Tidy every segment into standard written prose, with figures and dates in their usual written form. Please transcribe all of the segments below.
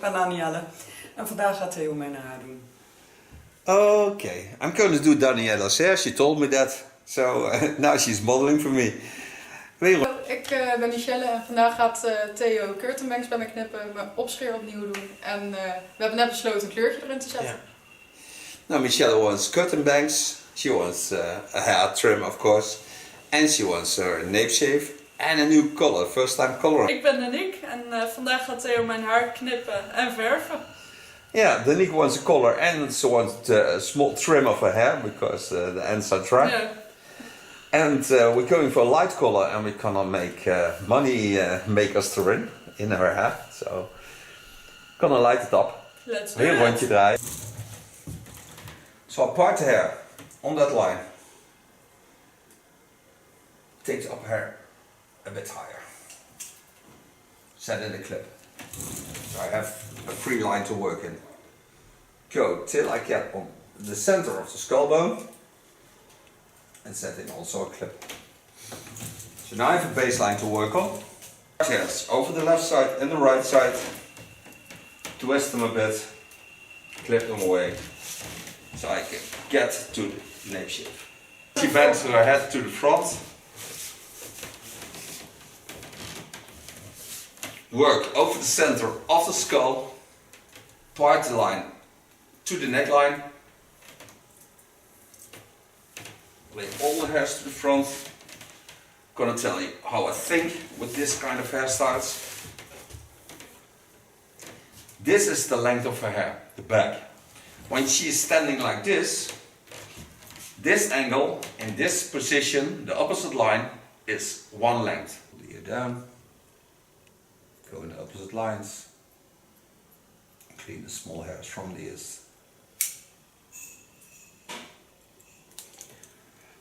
ben Danielle en vandaag gaat Theo mijn haar doen. Okay, I'm going to do Danielle's hair. She told me that, so now she's modeling for me. Ik ben Michelle en vandaag gaat Theo curtainbangs bij me knippen, mijn opscheer opnieuw doen en we hebben net besloten een kleurtje erin te zetten. Yeah. Now Michelle wants curtain bangs, she wants a hair trim of course, and she wants her nape shave and a new color, first time color. Ik ben Danique en vandaag gaat Theo mijn haar knippen en verven. Yeah, Danique wants a color and she wants a small trim of her hair because the ends are dry. Yeah. And we're going for a light color and we're gonna make money makers in her hair. So, gonna light it up. Let's do Heel it. rondje draaien. So I part the hair on that line. Take up hair a bit higher. Set in the clip. So I have a free line to work in. Go till I get on the center of the skull bone. And set in also a clip. So now I have a baseline to work on. Hairs over the left side and the right side. Twist them a bit. Clip them away. So I can get to the nape shave. She bends her head to the front. Work over the center of the skull. Part the line to the neckline. Lay all the hairs to the front. Gonna tell you how I think with this kind of hairstyles. This is the length of her hair, the back. When she is standing like this angle in this position, the opposite line is one length. Lay it down. Go in the opposite lines. Clean the small hairs from the ears.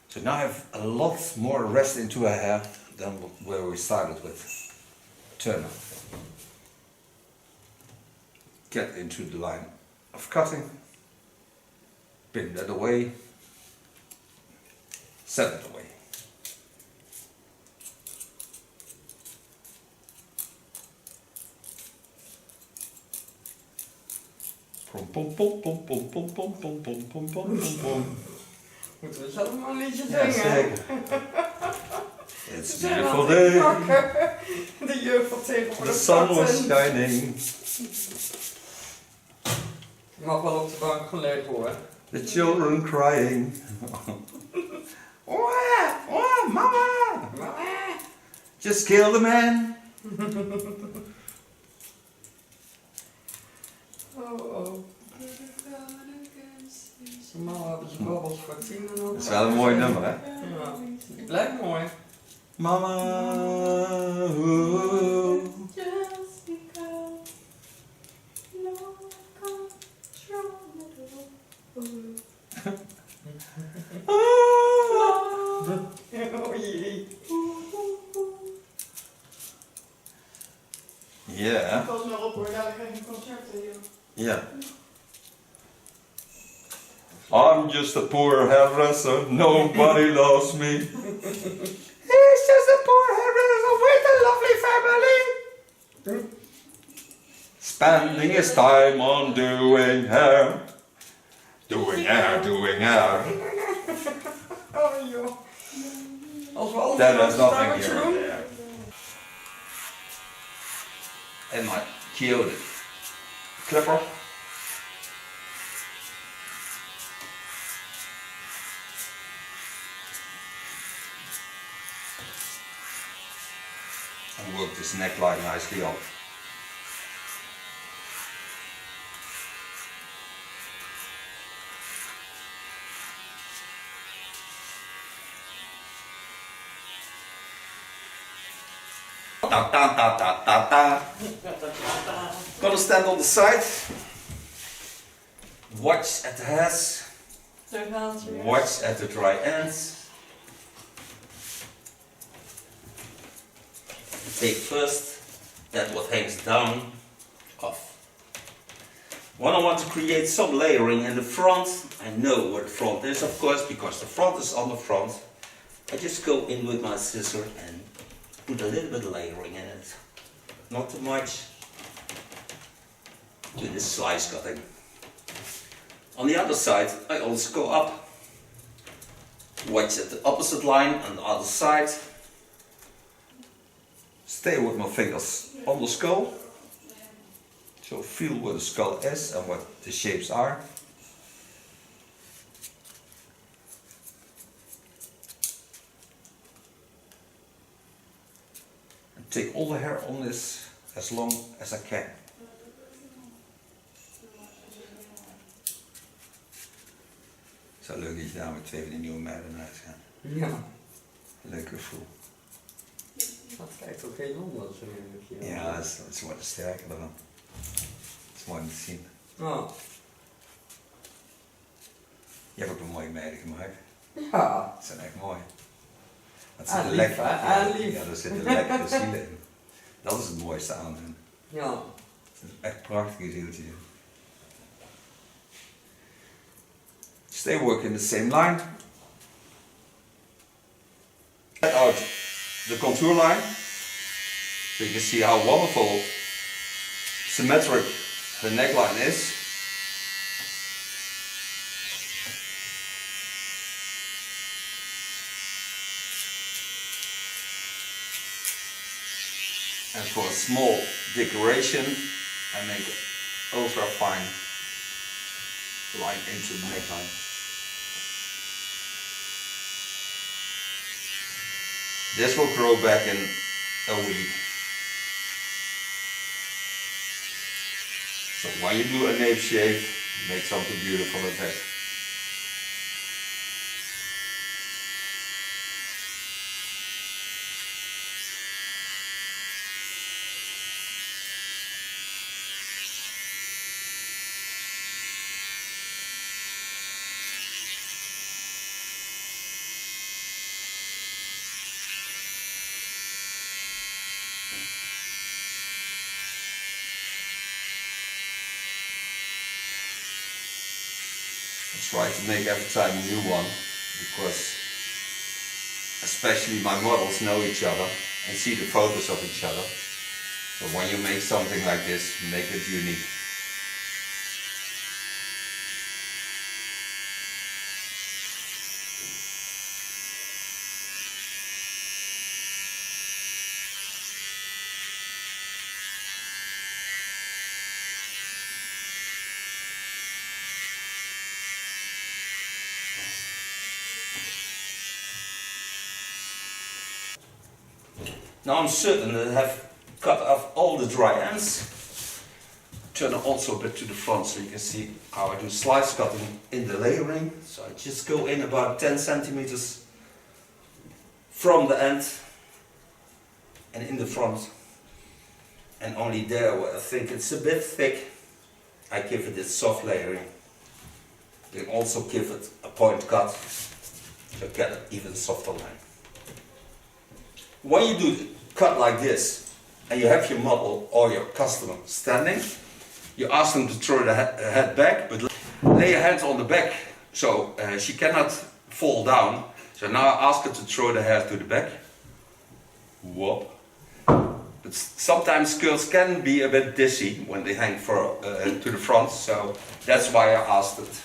So now I have a lot more rest into her hair than where we started with. Turn up. Get into the line of cutting. Pin that away. Set it away. Pom pom pom pom pom pom pom pom pom pom pom pom. Moeten we zelf maar een liedje Ja, zingen? zeker. It's a beautiful day. De jeugd van tegen voor The de sun was katten. shining. Je mag wel op de bank gelegen hoor. The children crying. Oh, mama! Just kill the man. Oh. Normaal hebben ze babbels voor 10 en ook. Dat is wel een mooi nummer, hè? Ja, die blijft mooi. Mama. Ooh. Just because no control Oh jee. Yeah. Pas maar op hoor, dadelijk krijg je een concert hier. Yeah. I'm just a poor hairdresser, nobody loves me. He's just a poor hairdresser with a lovely family. Spending his time on doing hair. Doing hair, doing hair. Oh joh. Als we alles That is nothing wat je here. doen. Yeah. And my cute clipper. And work this neckline nicely up. Ta ta ta ta ta ta. Gonna stand on the side. Watch at the heads. Daar gaan ze weer. Watch at the dry ends. Take first that what hangs down off. When I want to create some layering in the front, I know where the front is, of course, because the front is on the front. I just go in with my scissor and put a little bit of layering in it. Not too much. do this slice cutting. On the other side, I also go up, watch at the opposite line on the other side, stay with my fingers on the skull, so feel where the skull is and what the shapes are. And take all the hair on this as long as I can. Zo leuk dat je daar met twee van die nieuwe meiden naar gaat. Ja, Leuk gevoel. dat kijkt ook heel anders. Ja, ze worden sterker dan. Dat is mooi om te zien. Oh. Je hebt ook een mooie meiden gemaakt. Ja. Dat zijn echt mooi. Dat Ah, zit lief, lekker. hè? Ja, Ah, lief. ja, daar zitten lekkere zielen in. Dat is het mooiste aan hen. Ja. Het is echt prachtige zieltjes. Stay working the same line. Get out the contour line, so you can see how wonderful symmetric the neckline is. And for a small decoration, I make an ultra fine line into the neckline. This will grow back in a week. So when you do a nape shave, make something beautiful of it. Try to make every time a new one, because especially my models know each other and see the photos of each other. So when you make something like this, make it unique. Now I'm certain that I have cut off all the dry ends. Turn it also a bit to the front so you can see how I do slice cutting in the layering. So I just go in about 10 centimeters from the end and in the front. And only there where I think it's a bit thick, I give it this soft layering. You can also give it a point cut to get an even softer line. When you do cut like this and you have your model or your customer standing, you ask them to throw the head back, but lay your hands on the back so she cannot fall down. So now I ask her to throw the hair to the back. Whoop. But sometimes girls can be a bit dizzy when they hang to the front, so that's why I asked it.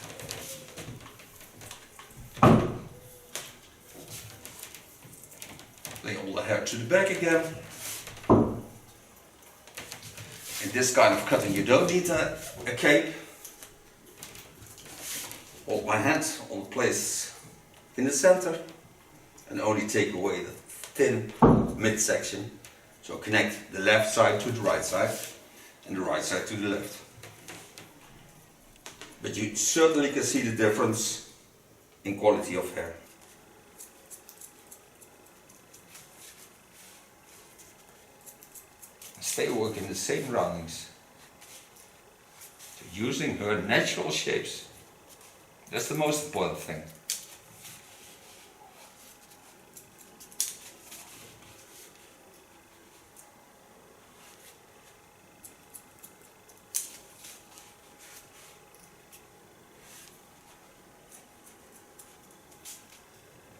Lay all the hair to the back again. In this kind of cutting you don't need a cape. Hold my hand on the place in the center and only take away the thin midsection. So connect the left side to the right side and the right side to the left. But you certainly can see the difference in quality of hair. Stay working the same roundings. So using her natural shapes. That's the most important thing.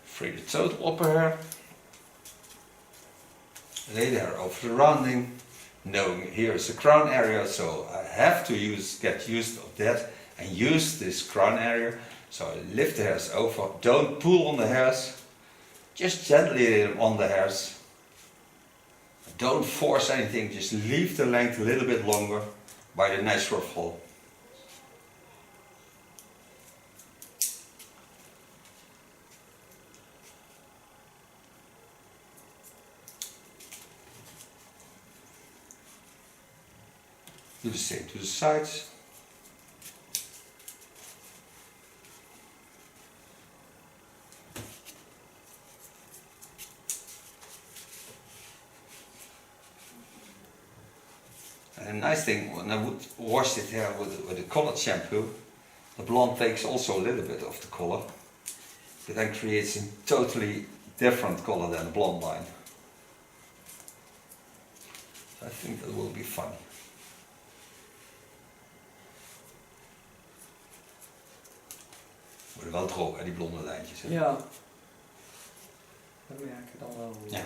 Free the total upper hair. Lay the hair over the rounding. Knowing here is the crown area, so I have to get used of that and use this crown area. So I lift the hairs over, don't pull on the hairs, just gently on the hairs. Don't force anything, just leave the length a little bit longer by the natural fall. Do the same to the sides. And a nice thing, when I would wash it hair with a colored shampoo, the blonde takes also a little bit of the color. It then creates a totally different color than the blonde line. I think that will be fun. Worden wel droog, hè, die blonde lijntjes. Hè? Ja. Dat merk je dan wel. Ja.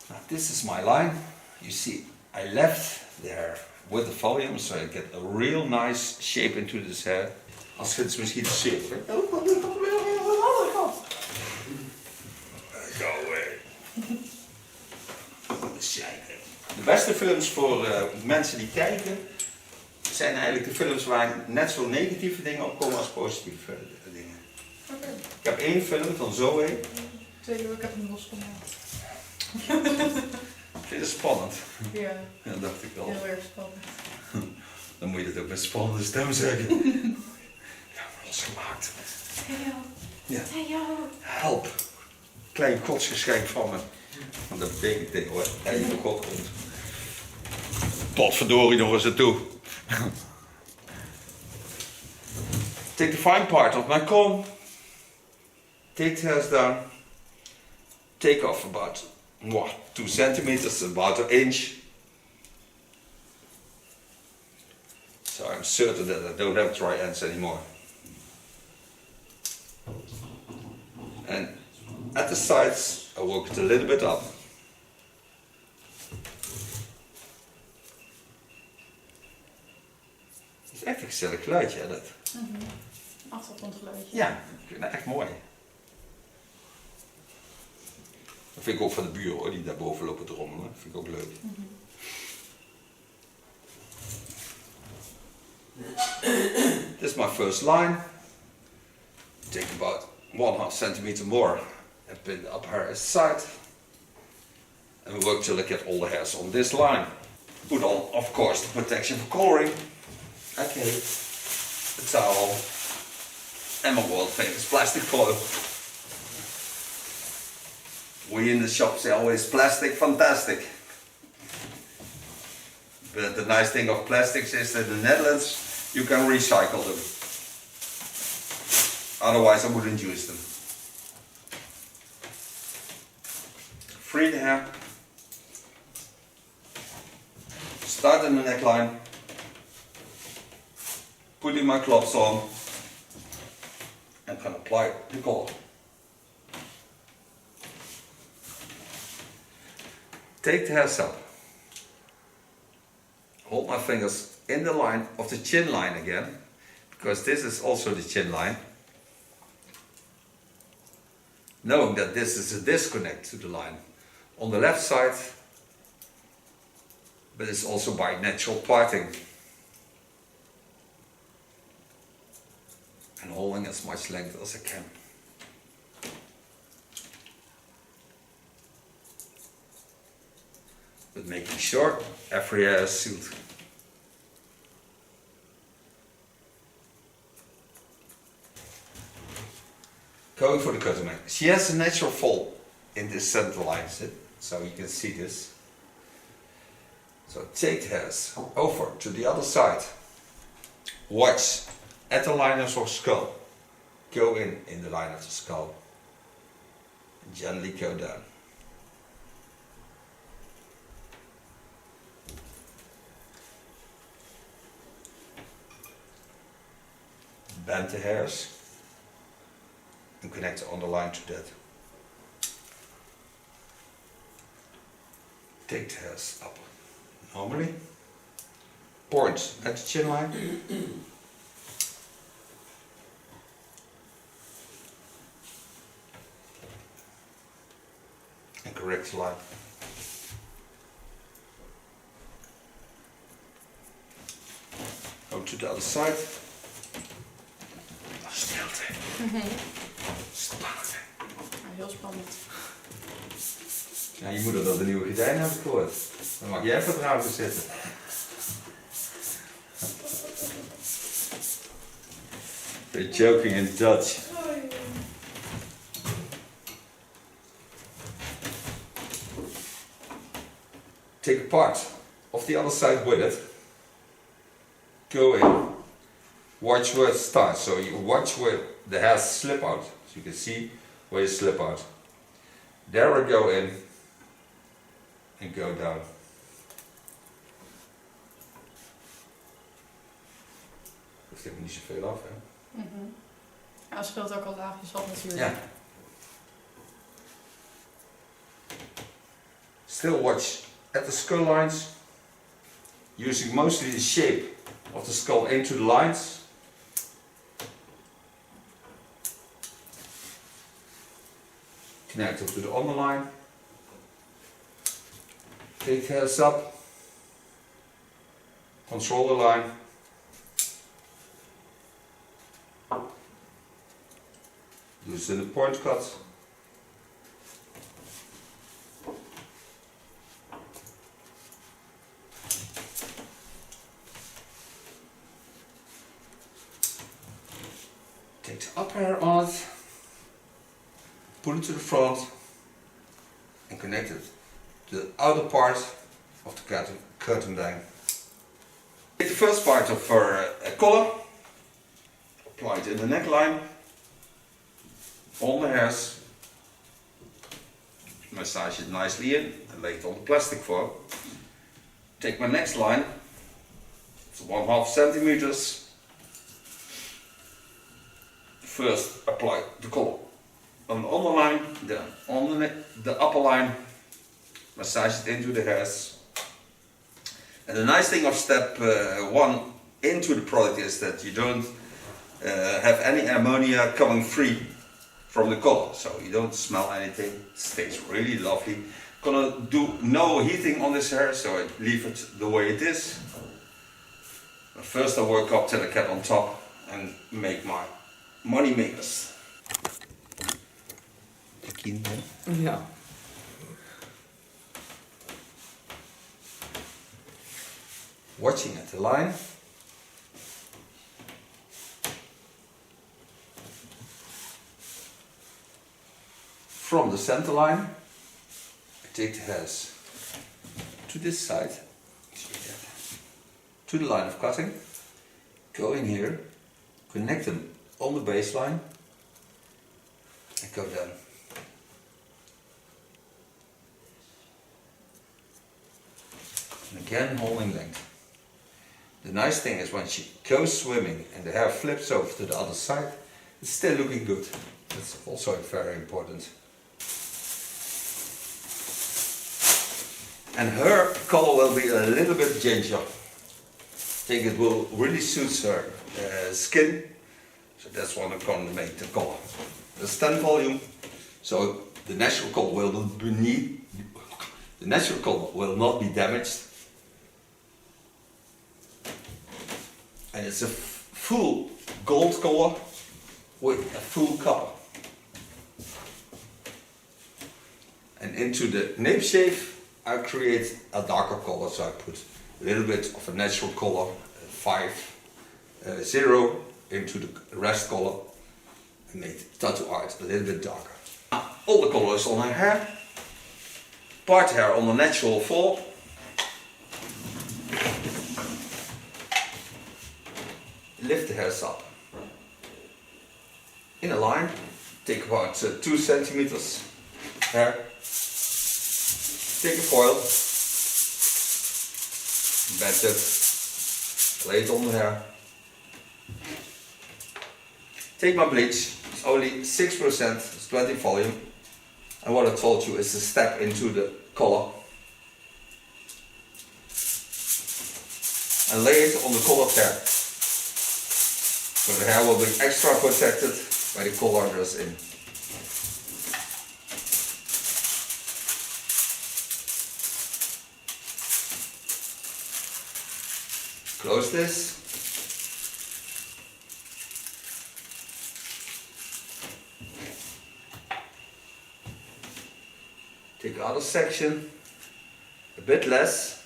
Now, this is my line. You see, I left there with the volume, so I get a real nice shape into this hair. Als je het misschien te zien. Go away. De beste films voor mensen die kijken, zijn eigenlijk de films waar net zo negatieve dingen op komen als positieve dingen. Okay. Ik heb 1 film van Zoe. Theo, ik heb hem losgemaakt. Ik vind het spannend. Ja, Ja, dat dacht ik wel. heel erg spannend. Dan moet je het ook met spannende stem zeggen. Ja, losgemaakt. Theo, Ja. Theo. Help. Klein godsgeschenk van me. Want dat betekent dit hoor. Even God komt. Potverdorie nog eens ertoe. Take the fine part of my comb. Take the hairs down. Take off about 2 centimeters, about an inch. So I'm certain that I don't have dry ends anymore. And at the sides, I work it a little bit up. Het is echt een gezellig geluidje, hè, dat? Achtergrondgeluidje. Ja, ik vind het echt mooi. Dat vind ik ook van de buren hoor, die daarboven lopen te rommelen. Dat vind ik ook leuk. This is my first line. Take about 1/2 centimeter more up in the upper hair side. And we work till I get all the hairs on this line. Put on, of course, the protection for coloring. Okay. The towel. And my world famous plastic foil. We in the shop say always plastic fantastic. But the nice thing of plastics is that in the Netherlands you can recycle them. Otherwise I wouldn't use them. Free the hair. Start in the neckline. Putting my gloves on. And can apply the color. Take the hairs up. Hold my fingers in the line of the chin line again, because this is also the chin line. Knowing that this is a disconnect to the line on the left side, but it's also by natural parting. And holding as much length as I can. But making sure every hair is sealed. Going for the cutting line. She has a natural fall in this center line, so you can see this. So take the hairs over to the other side. Watch at the line of her skull. Go in the line of the skull. And gently go down. Bend the hairs and connect the underline to that. take the hairs up normally, point at the chin line, and correct the line. Go to the other side. Stilte. Spannend. Heel spannend. Ja, je moeder dat de nieuwe gordijnen heb ik gehoord. Dan mag jij even trouwens zitten. You're joking in Dutch. Take a part of the other side with it. Go in. Watch where it starts. So you watch where the hairs slip out. So you can see where you slip out. There we go in and go down. Dat steekt niet zoveel af, hè? Ja, het scheelt ook al laagjes af natuurlijk. Ja. Still watch at the skull lines, using mostly the shape of the skull into the lines. Connect it to the underline. Take the hairs up. Control the line. Loosen the point cut. Take the upper hair on it, put it to the front and connect it to the outer part of the curtain bang. Take the first part of our collar, apply it in the neckline, on the hairs, massage it nicely in and lay it on the plastic foil. Take my next line, it's 1/2 centimeters. First apply the collar on the underline, then on the upper line, massage it into the hairs. And the nice thing of step 1 into the product is that you don't have any ammonia coming free from the collar, so you don't smell anything. It stays really lovely. Gonna do no heating on this hair, so I leave it the way it is. But first I work up till I get on top and make my money makers. Ja. Watching at the line. From the center line, I take the hairs to this side, to the line of cutting, go in here, connect them on the baseline and go down. And again holding length. The nice thing is when she goes swimming and the hair flips over to the other side, it's still looking good. That's also very important. And her color will be a little bit ginger. I think it will really suit her skin. So that's what I'm going to make the color. There's 10 volume, so the natural color will not be damaged. And it's a full gold color with a full copper. And into the nape shave I create a darker color, so I put a little bit of a natural color, 5-0 into the rest color and make the tattoo art a little bit darker. All the colors on her hair, part hair on the natural fall. Lift the hairs up in a line, take about 2 centimeters hair, take a foil, bend it, lay it on the hair, take my bleach, it's only 6%, it's 20 volume, and what I told you is a step into the color, and lay it on the colored hair. So the hair will be extra protected by the color goes in. Close this. Take the other section, a bit less.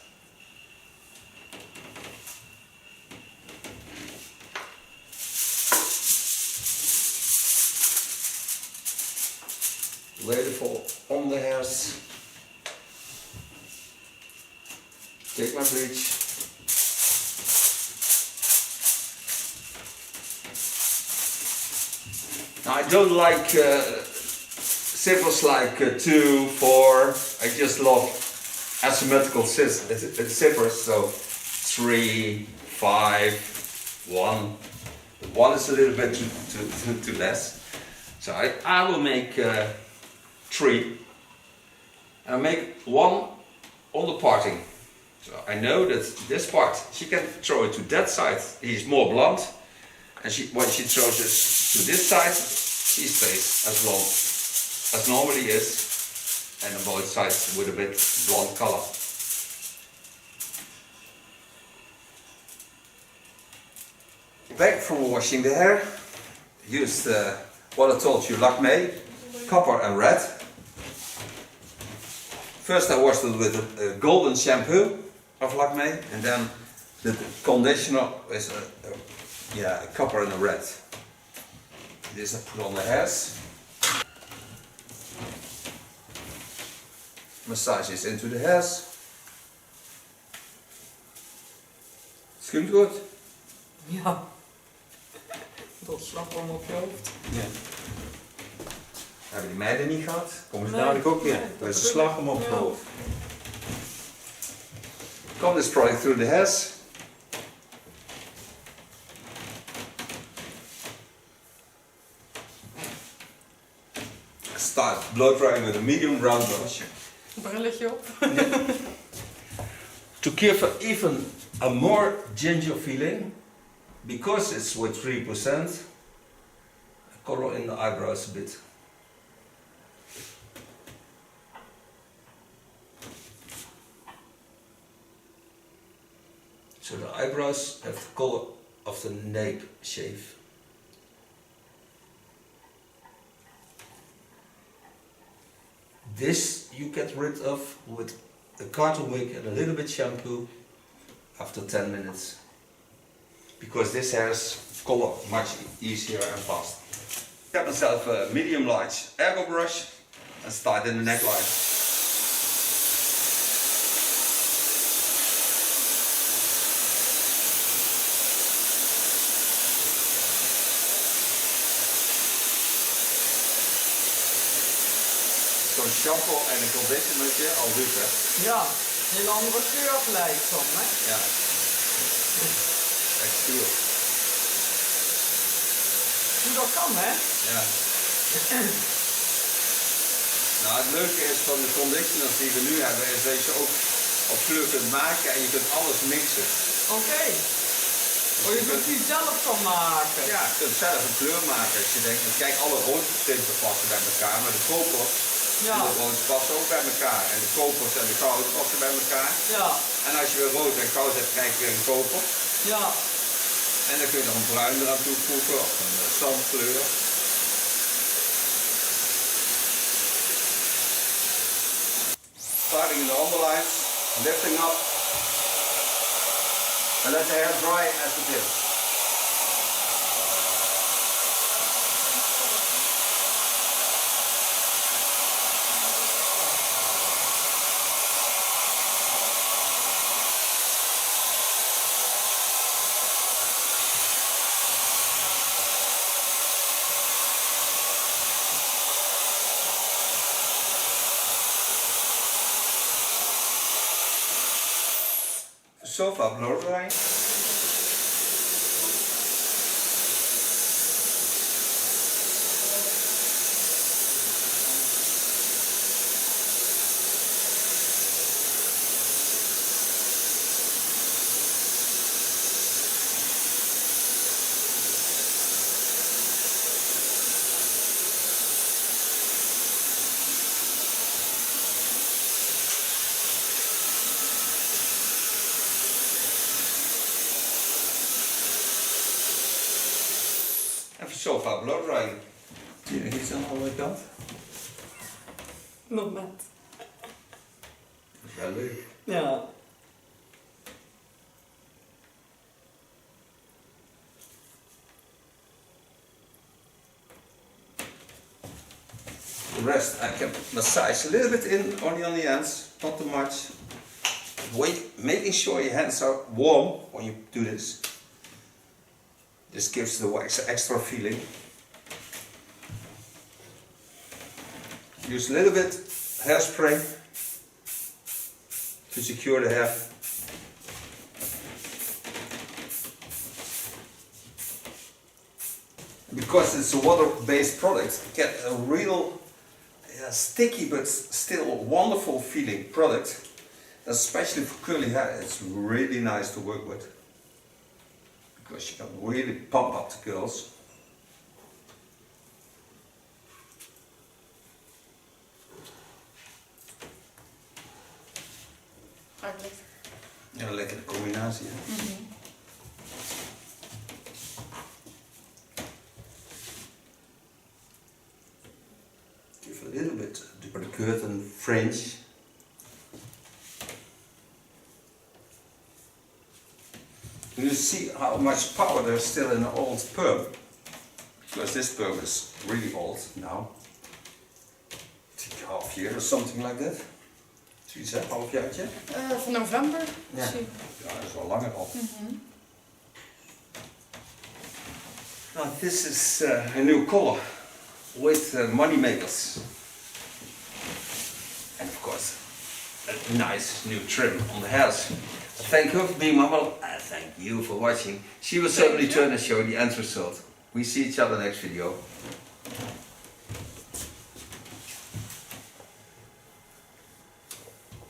Lay it on the hairs. Take my bleach. Now I don't like zippers like 2, 4. I just love asymmetrical zippers. So 3, 5, 1. 1 is a little bit too less. So I will make 3. And I make 1 on the parting. So I know that this part, she can throw it to that side, he's more blunt. And when she throws it to this side, she stays as blonde as normally is. And on both sides with a bit blonde color. Back from washing the hair, used what I told you, Lakme, copper and red. First I washed it with a golden shampoo of Lakme, and then the conditioner is a copper and a red. This I put on the hairs. Massage this into the hairs. Schuimt goed. Ja. Dat slagroom op je hoofd. Ja. Hebben die meiden niet gehad? Komen ze Nee. dadelijk ook weer? Nee, Dat is dat een slagroom op je ja. hoofd. Comb this product through the hairs. Start blow drying with a medium round brush. Brilletje op. To give even a more ginger feeling, because it's with 3%, I color in the eyebrows a bit. So the eyebrows have the color of the nape shave. This you get rid of with a cotton wig and a little bit shampoo after 10 minutes. Because this has color much easier and faster. I got myself a medium large ergo brush and start in the neckline. Zo'n shampoo en een conditionertje al doet hè. Ja, een hele andere kleur gelijk dan, hè? Ja. Echt stuur. Hoe dat kan, hè? Ja. Nou, het leuke is van de conditioners die we nu hebben, is dat je ook op kleur kunt maken en je kunt alles mixen. Oké. Oh, je kunt die zelf van maken. Ja, je kunt zelf een kleur maken. Als je denkt, kijk, alle rode tinten passen bij elkaar, maar de kopers Ja. en de rood passen ook bij elkaar. En de kopers en de goud passen bij elkaar. Ja. En als je weer rood en goud hebt, krijg je weer een koper. Ja. En dan kun je nog een bruin eraan toevoegen of een zandkleur. Starting in the underlines, lifting up, and let the hair dry as it is. So far blow drying. Even sofa blootdraaien. Zie je iets aan de andere kant? Moment. Dat is wel leuk. Ja. The rest I can massage a little bit in, only on the ends, not too much. Wait, making sure your hands are warm when you do this. This gives the wax extra feeling. Use a little bit hairspray to secure the hair. Because it's a water-based product, get a real sticky but still wonderful feeling product. Especially for curly hair, it's really nice to work with. Because you can really pump up the curls. Eigenlijk. Ja, lekkere combinatie. Hè? Give a little bit for the curtain fringe. You see how much power there's still in the old perm. Because this perm is really old now. I think half year or something like that. Zoiets hè, halfjaartje? Van november. Ja. Zie. Ja, dat is wel langer al. Now this is a new color with money makers. And of course a nice new trim on the hairs. Thank you for being my model. Thank you for watching. She will certainly turn and show the end result. We see each other next video.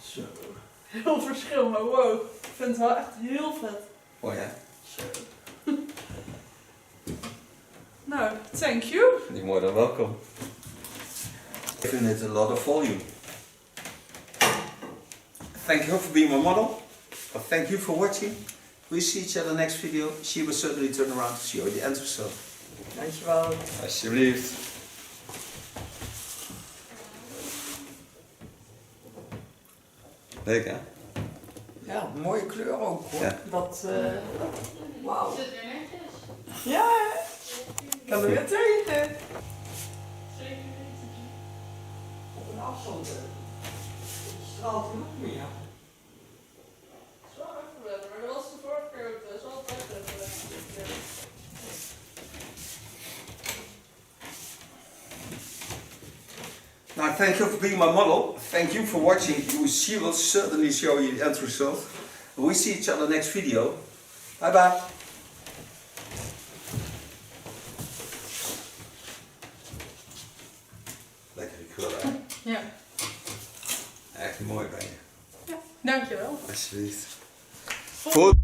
Zo. Heel verschil, maar wow. Ik vind het wel echt heel vet. Oh ja. Zo. Nou, thank you. You're more than welcome. Giving it a lot of volume. Thank you for being my model. Thank you for watching. We see each other next video. She will certainly turn around to show the end result. Dankjewel. Alsjeblieft. Leuk hè? Ja, mooie kleur ook hoor. Ja. Dat, wauw. Zit weer netjes. Ja, hè? Ik kan er weer tegen. Op een afstand. Het straalt hem ook meer. Maar dat was de vorige keer ook. Dat is wel beter. Now, thank you for being my model. Thank you for watching. She will certainly show you the end result. We see each other next video. Bye bye. Lekkere krullen, hè? Ja. Echt mooi bij je. Ja, dankjewel. Alsjeblieft. Goed.